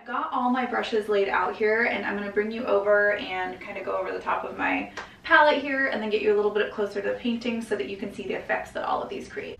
I've got all my brushes laid out here, and I'm going to bring you over and kind of go over the top of my palette here and then get you a little bit closer to the painting so that you can see the effects that all of these create.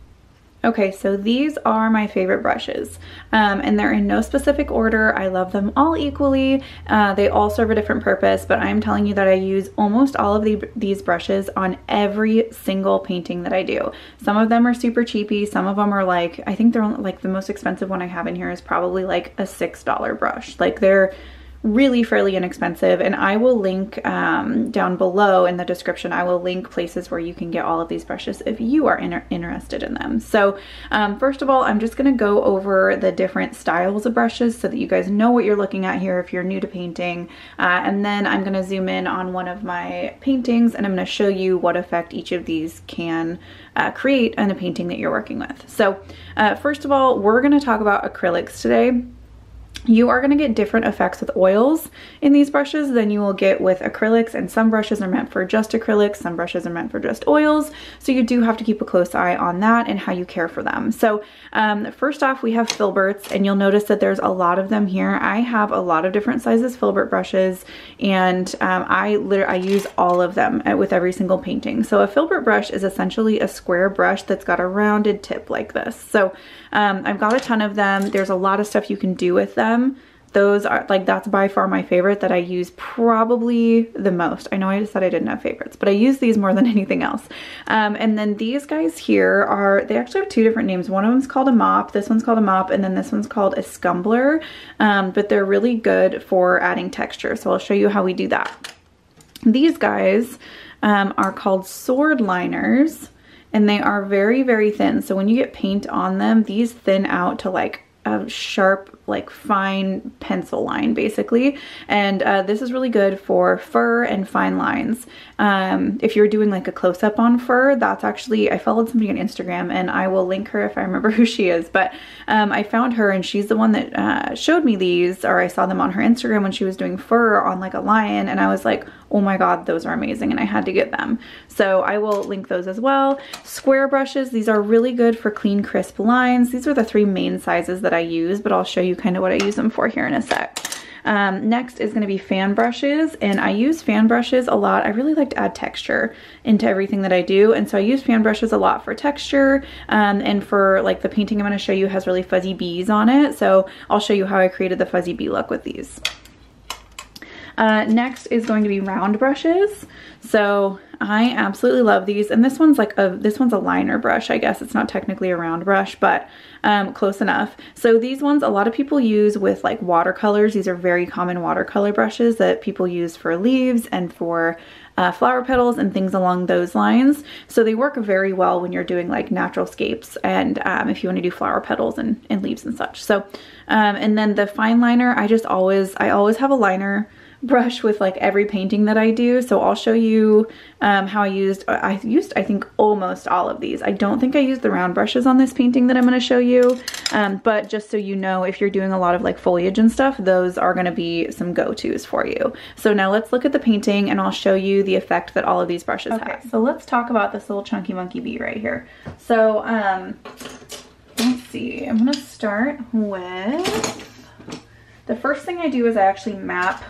Okay, so these are my favorite brushes, and they're in no specific order. I love them all equally. They all serve a different purpose, but I'm telling you that I use almost all of these brushes on every single painting that I do. Some of them are super cheapy. Some of them are like, I think they're like the most expensive one I have in here is probably like a $6 brush. Like they're really fairly inexpensive, and I will link down below in the description, I will link places where you can get all of these brushes if you are interested in them. So first of all, I'm just going to go over the different styles of brushes so that you guys know what you're looking at here if you're new to painting, and then I'm going to zoom in on one of my paintings and I'm going to show you what effect each of these can create in a painting that you're working with. So first of all, we're going to talk about acrylics today. You are going to get different effects with oils in these brushes than you will get with acrylics, and some brushes are meant for just acrylics, some brushes are meant for just oils, so you do have to keep a close eye on that and how you care for them. So first off, we have Filberts, and you'll notice that there's a lot of them here. I have a lot of different sizes Filbert brushes, and I use all of them with every single painting. So a Filbert brush is essentially a square brush that's got a rounded tip like this. So I've got a ton of them. There's a lot of stuff you can do with them. Those are like, that's by far my favorite that I use probably the most. I know I just said I didn't have favorites, but I use these more than anything else. And then these guys here they actually have two different names. One of them's called a mop, this one's called a mop, and then this one's called a Scrumbler. But they're really good for adding texture. So I'll show you how we do that. These guys are called sword liners, and they are very, very thin. So when you get paint on them, these thin out to like a sharp, like fine pencil line basically. And this is really good for fur and fine lines. If you're doing like a close-up on fur, that's actually, I followed somebody on Instagram and I will link her if I remember who she is, but I found her and she's the one that showed me these, or I saw them on her Instagram when she was doing fur on like a lion, and I was like, oh my god, those are amazing, and I had to get them. So I will link those as well. Square brushes, these are really good for clean, crisp lines. These are the three main sizes that I use, but I'll show you kind of what I use them for here in a sec. Next is going to be fan brushes, and I use fan brushes a lot. I really like to add texture into everything that I do, and so I use fan brushes a lot for texture, and for like the painting I'm going to show you has really fuzzy bees on it, so I'll show you how I created the fuzzy bee look with these. Next is going to be round brushes. So I absolutely love these, and this one's like this one's a liner brush. I guess it's not technically a round brush, but close enough. So these ones a lot of people use with like watercolors. These are very common watercolor brushes that people use for leaves and for flower petals and things along those lines. So they work very well when you're doing like natural scapes, and if you want to do flower petals and leaves and such. So and then the fine liner, I always have a liner brush with like every painting that I do. So I'll show you how I used I think almost all of these. I don't think I used the round brushes on this painting that I'm going to show you, but just so you know, if you're doing a lot of like foliage and stuff, those are going to be some go-tos for you. So now let's look at the painting and I'll show you the effect that all of these brushes have. So let's talk about this little chunky monkey bee right here. So let's see, I'm going to start with, the first thing I do is I actually map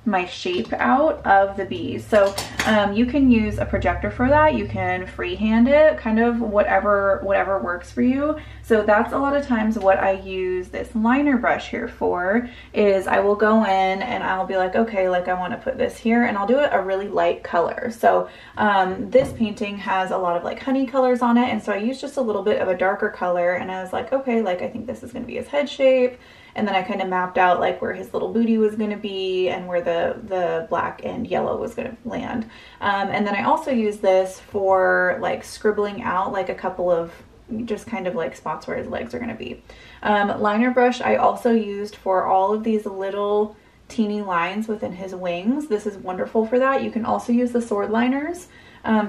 my shape out of the bees. So you can use a projector for that. You can freehand it, kind of whatever works for you. So that's a lot of times what I use this liner brush here for, is I will go in and I'll be like, okay, like I want to put this here, and I'll do it a really light color. So this painting has a lot of like honey colors on it, and so I used just a little bit of a darker color, and I was like, okay, like I think this is going to be his head shape. And then I kind of mapped out like where his little booty was going to be and where the black and yellow was going to land. And then I also use this for like scribbling out like a couple of just kind of like spots where his legs are going to be. Liner brush I also used for all of these little teeny lines within his wings. This is wonderful for that. You can also use the sword liners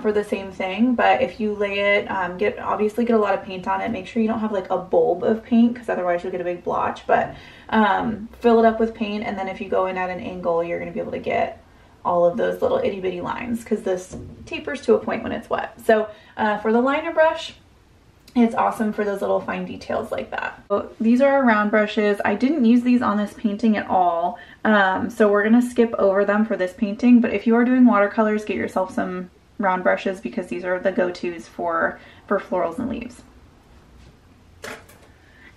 for the same thing, but if you lay it, obviously get a lot of paint on it. Make sure you don't have like a bulb of paint, because otherwise you'll get a big blotch, but fill it up with paint, and then if you go in at an angle, you're going to be able to get all of those little itty bitty lines, because this tapers to a point when it's wet. So for the liner brush, It's awesome for those little fine details like that. So these are our round brushes. I didn't use these on this painting at all, so we're gonna skip over them for this painting, but if you are doing watercolors, get yourself some round brushes because these are the go-tos for florals and leaves.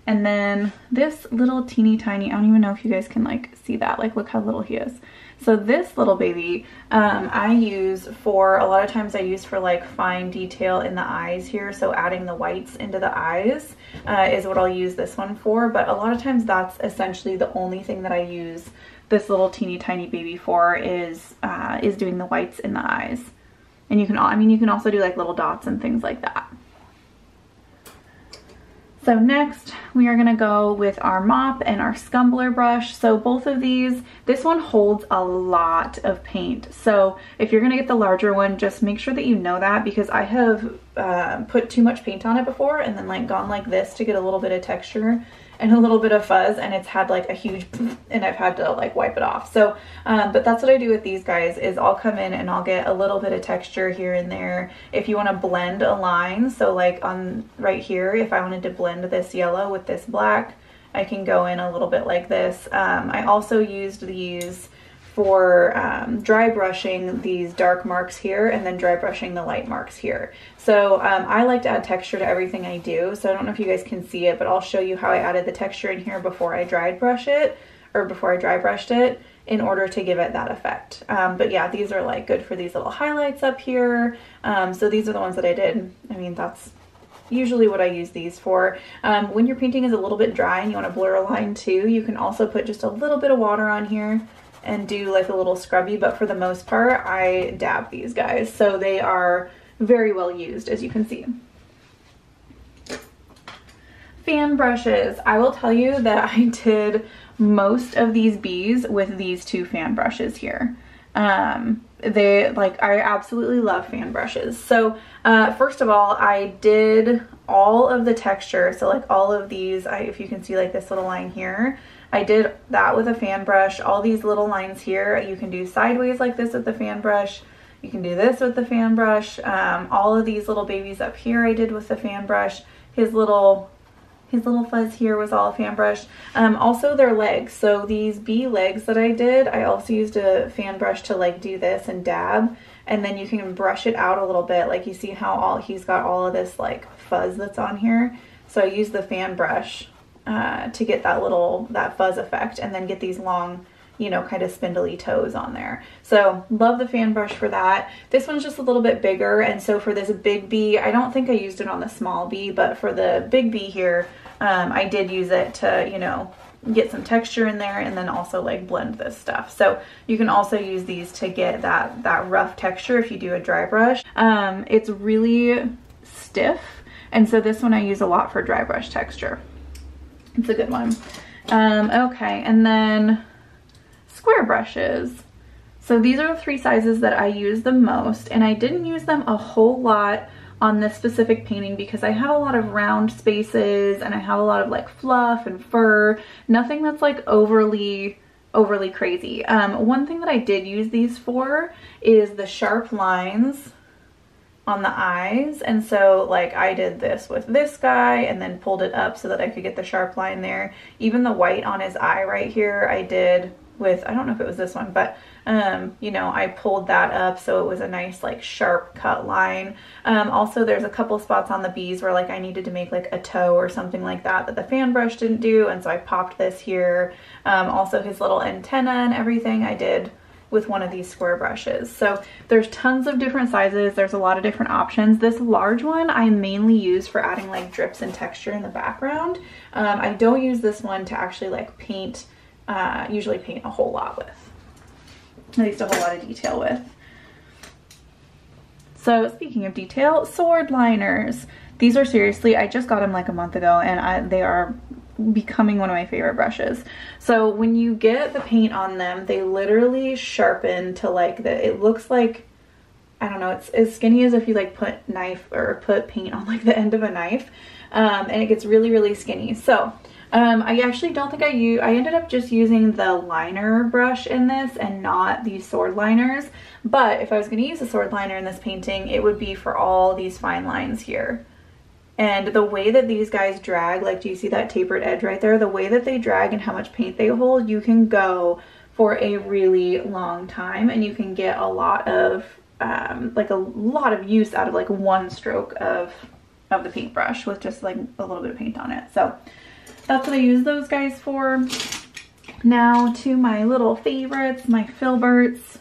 And then this little teeny tiny, I don't even know if you guys can like see that, like look how little he is. So this little baby, I use for, a lot of times I use for like fine detail in the eyes here. So adding the whites into the eyes is what I'll use this one for. But a lot of times that's essentially the only thing that I use this little teeny tiny baby for is doing the whites in the eyes. And you can, I mean, you can also do like little dots and things like that. So next we are gonna go with our mop and our Scrumbler brush. So both of these, this one holds a lot of paint. So if you're gonna get the larger one, just make sure that you know that, because I have put too much paint on it before and then like gone like this to get a little bit of texture and a little bit of fuzz, and it's had like a huge and I've had to like wipe it off. So but that's what I do with these guys, is I'll come in and I'll get a little bit of texture here and there. If you want to blend a line, so like on right here, if I wanted to blend this yellow with this black, I can go in a little bit like this. I also used these for dry brushing these dark marks here and then dry brushing the light marks here. So I like to add texture to everything I do. So I don't know if you guys can see it, but I'll show you how I added the texture in here before I dry brushed it in order to give it that effect. But yeah, these are like good for these little highlights up here. So these are the ones that I did. I mean, that's usually what I use these for. When your painting is a little bit dry and you want to blur a line too, you can also put just a little bit of water on here and do like a little scrubby, but for the most part I dab these guys, so they are very well used, as you can see. Fan brushes. I will tell you that I did most of these bees with these two fan brushes here. They like, I absolutely love fan brushes. So first of all, I did all of the texture, so like all of these, if you can see like this little line here, I did that with a fan brush. All these little lines here, you can do sideways like this with the fan brush. You can do this with the fan brush. All of these little babies up here I did with the fan brush. His little fuzz here was all a fan brush. Also their legs. So these bee legs that I did, I also used a fan brush to like do this and dab. And then you can brush it out a little bit. Like you see how he's got all of this like fuzz that's on here. So I used the fan brush to get that fuzz effect, and then get these long, you know, kind of spindly toes on there. So love the fan brush for that. This one's just a little bit bigger, and so for this big bee, I don't think I used it on the small bee, but for the big bee here, I did use it to, you know, get some texture in there and then also like blend this stuff. So you can also use these to get that rough texture if you do a dry brush. It's really stiff, and so this one I use a lot for dry brush texture. It's a good one. Okay, and then square brushes. So these are the three sizes that I use the most, and I didn't use them a whole lot on this specific painting because I have a lot of round spaces and I have a lot of like fluff and fur, nothing that's like overly crazy. One thing that I did use these for is the sharp lines on the eyes, and so like I did this with this guy and then pulled it up so that I could get the sharp line there. Even the white on his eye right here I did with, I don't know if it was this one, but you know, I pulled that up so it was a nice like sharp cut line. Also there's a couple spots on the bees where like I needed to make like a toe or something like that the fan brush didn't do, and so I popped this here. Also his little antenna and everything I did with one of these square brushes. So there's tons of different sizes. There's a lot of different options. This large one I mainly use for adding like drips and texture in the background. I don't use this one to actually like paint, usually paint a whole lot with, at least a whole lot of detail with. So speaking of detail, sword liners. These are seriously, I just got them like a month ago, and they are becoming one of my favorite brushes. So when you get the paint on them, they literally sharpen to like it looks like, I don't know, it's as skinny as if you like put paint on like the end of a knife, and it gets really skinny. So I actually don't think I ended up just using the liner brush in this and not these sword liners, but if I was going to use a sword liner in this painting, it would be for all these fine lines here. And the way that these guys drag, like, do you see that tapered edge right there? The way that they drag and how much paint they hold, you can go for a really long time, and you can get a lot of like a lot of use out of like one stroke of the paintbrush with just like a little bit of paint on it. So that's what I use those guys for. Now to my little favorites, my Filberts.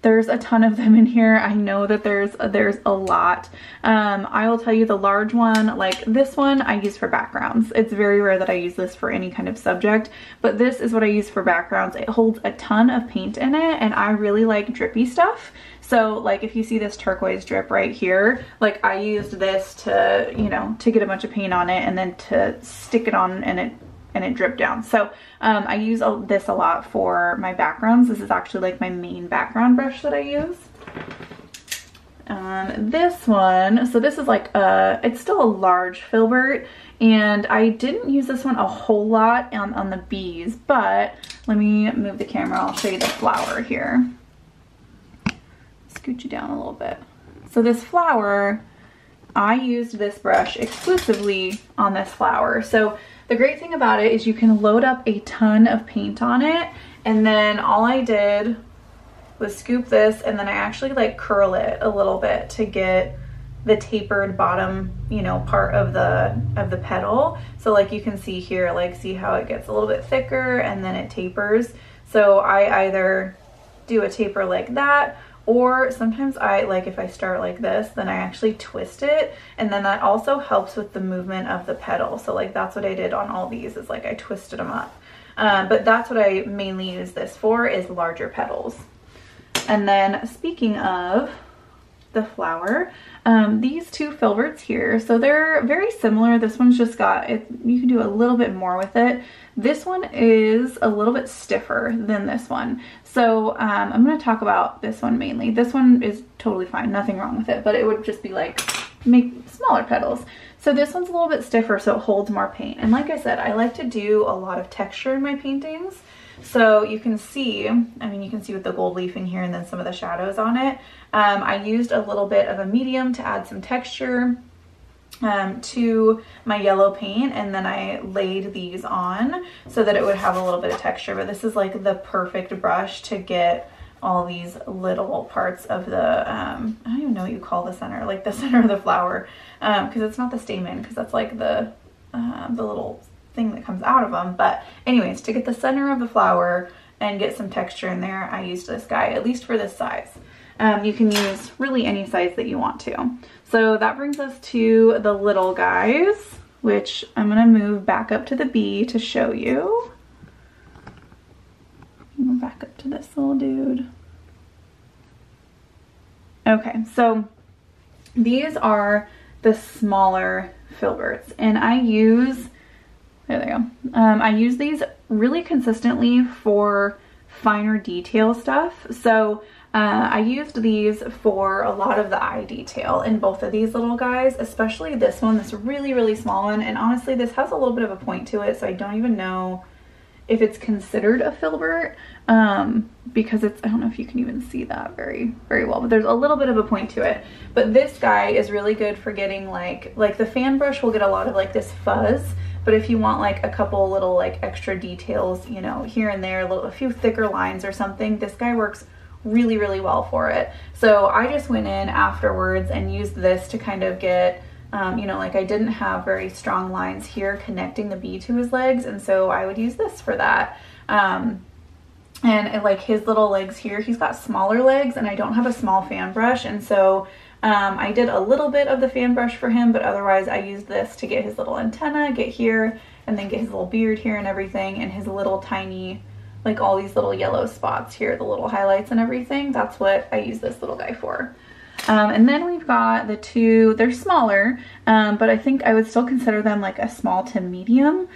There's a ton of them in here. I know that there's a lot. I will tell you the large one, like this one, I use for backgrounds. It's very rare that I use this for any kind of subject, but this is what I use for backgrounds. It holds a ton of paint in it, and I really like drippy stuff. So like if you see this turquoise drip right here, like I used this to, you know, to get a bunch of paint on it and then to stick it on and it dripped down. So I use this a lot for my backgrounds. This is actually like my main background brush that I use. This one, so this is like it's still a large Filbert, and I didn't use this one a whole lot on the bees, but let me move the camera. I'll show you the flower here. Scoot you down a little bit. So this flower, I used this brush exclusively on this flower. So the great thing about it is you can load up a ton of paint on it, and then all I did was scoop this, and then I actually like curl it a little bit to get the tapered bottom, you know, part of the petal. So like you can see here, like see how it gets a little bit thicker and then it tapers. So I either do a taper like that, or sometimes I, like if I start like this, then I actually twist it, and then that also helps with the movement of the petal. So like that's what I did on all these, is like I twisted them up. But that's what I mainly use this for, is larger petals. And then speaking of the flower, these two Filberts here, so they're very similar. This one's just got it, you can do a little bit more with it. This one is a little bit stiffer than this one. So I'm going to talk about this one mainly. This one is totally fine, nothing wrong with it, but it would just be like make smaller petals. So this one's a little bit stiffer, so it holds more paint. And like I said, I like to do a lot of texture in my paintings. So you can see, I mean, you can see with the gold leaf in here and then some of the shadows on it. I used a little bit of a medium to add some texture to my yellow paint, and then I laid these on so that it would have a little bit of texture. But this is like the perfect brush to get all these little parts of the, I don't even know what you call the center, like the center of the flower, because it's not the stamen, because that's like the little thing that comes out of them. But anyways, to get the center of the flower and get some texture in there, I used this guy, at least for this size. You can use really any size that you want to. So that brings us to the little guys, which I'm gonna move back up to the bee to show you. Go back up to this little dude. Okay, so these are the smaller Filberts, and I use, there they go. I use these really consistently for finer detail stuff. So I used these for a lot of the eye detail in both of these little guys, especially this one, this really, really small one. And honestly, this has a little bit of a point to it, so I don't even know if it's considered a Filbert, because it's, I don't know if you can even see that very, very well, but there's a little bit of a point to it. But this guy is really good for getting like the fan brush will get a lot of like this fuzz, but if you want like a couple little like extra details, you know, here and there, a few thicker lines or something, this guy works really, really well for it. So I just went in afterwards and used this to kind of get, you know, like I didn't have very strong lines here connecting the bee to his legs, and so I would use this for that. And like his little legs here, he's got smaller legs, and I don't have a small fan brush, and so I did a little bit of the fan brush for him, but otherwise I used this to get his little antenna, get here, and then get his little beard here and everything, and his little tiny, like all these little yellow spots here, the little highlights and everything. That's what I use this little guy for. And then we've got the two, they're smaller, but I think I would still consider them like a small to medium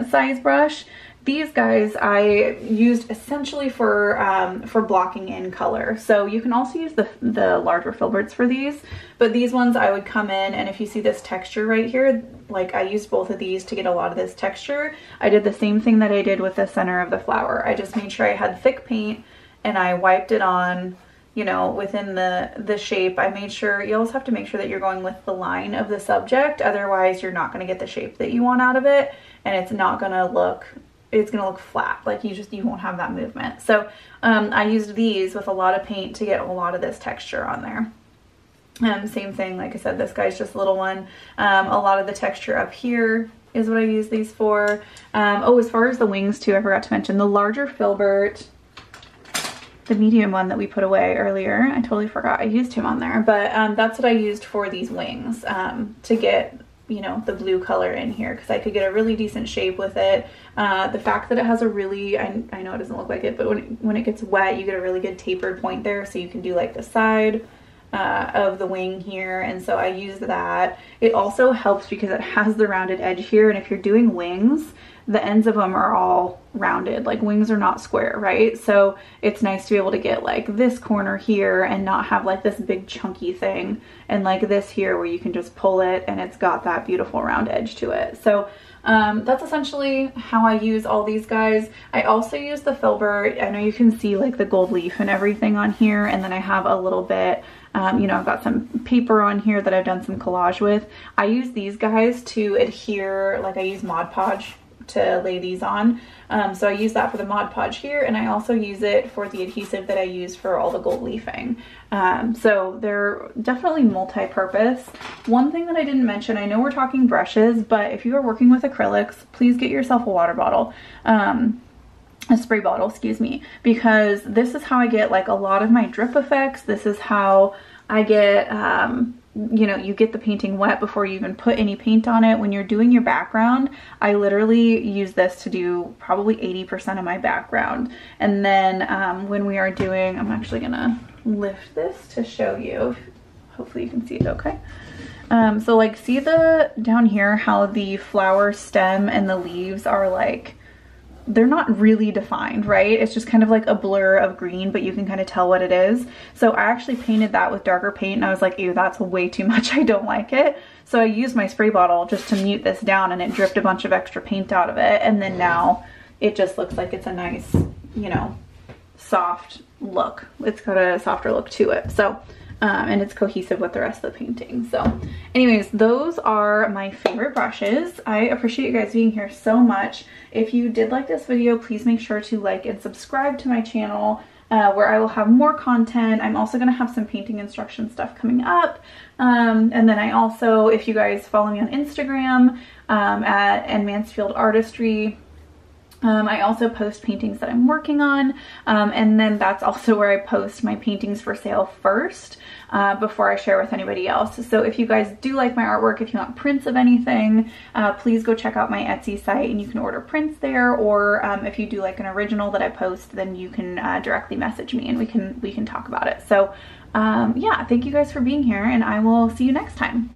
size brush. These guys I used essentially for blocking in color. So you can also use the larger Filberts for these, but these ones I would come in, and if you see this texture right here, like I used both of these to get a lot of this texture. I did the same thing that I did with the center of the flower. I just made sure I had thick paint, and I wiped it on you know, within the shape. I made sure, you always have to make sure that you're going with the line of the subject, otherwise you're not going to get the shape that you want out of it, and it's not going to look, it's going to look flat, like you won't have that movement. So I used these with a lot of paint to get a lot of this texture on there. Same thing, like I said, this guy's just a little one. A lot of the texture up here is what I use these for. Oh, as far as the wings too, I forgot to mention the larger Filbert, the medium one that we put away earlier. I totally forgot I used him on there, but that's what I used for these wings, to get, you know, the blue color in here, because I could get a really decent shape with it. The fact that it has a really, I know it doesn't look like it, but when it gets wet, you get a really good tapered point there, so you can do like the side of the wing here, and so I use that. It also helps because it has the rounded edge here, and if you're doing wings, the ends of them are all rounded. Like, wings are not square, right? So it's nice to be able to get like this corner here and not have like this big chunky thing, and like this here where you can just pull it and it's got that beautiful round edge to it. So that's essentially how I use all these guys. I also use the Filbert. I know you can see like the gold leaf and everything on here, and then I have a little bit, you know, I've got some paper on here that I've done some collage with. I use these guys to adhere, like I use Mod Podge to lay these on. So I use that for the Mod Podge here, and I also use it for the adhesive that I use for all the gold leafing. So they're definitely multi-purpose. One thing that I didn't mention, I know we're talking brushes, but if you are working with acrylics, please get yourself a water bottle. A spray bottle, excuse me, because this is how I get like a lot of my drip effects. This is how I get, you know, you get the painting wet before you even put any paint on it. When you're doing your background, I literally use this to do probably 80% of my background. And then when we are doing, I'm actually gonna lift this to show you. Hopefully you can see it okay. So like, see the down here how the flower stem and the leaves are like, they're not really defined, right? It's just kind of like a blur of green, but you can kind of tell what it is. So I actually painted that with darker paint, and I was like, ew, that's way too much. I don't like it. So I used my spray bottle just to mute this down, and it dripped a bunch of extra paint out of it. And then now it just looks like it's a nice, you know, soft look. It's got a softer look to it. So and it's cohesive with the rest of the painting. So anyways, those are my favorite brushes. I appreciate you guys being here so much. If you did like this video, please make sure to like and subscribe to my channel, where I will have more content. I'm also going to have some painting instruction stuff coming up. And then I also, if you guys follow me on Instagram at Mansfield Artistry, I also post paintings that I'm working on, and then that's also where I post my paintings for sale first, before I share with anybody else. So if you guys do like my artwork, if you want prints of anything, please go check out my Etsy site and you can order prints there, or if you do like an original that I post, then you can directly message me and we can talk about it. So yeah, thank you guys for being here, and I will see you next time.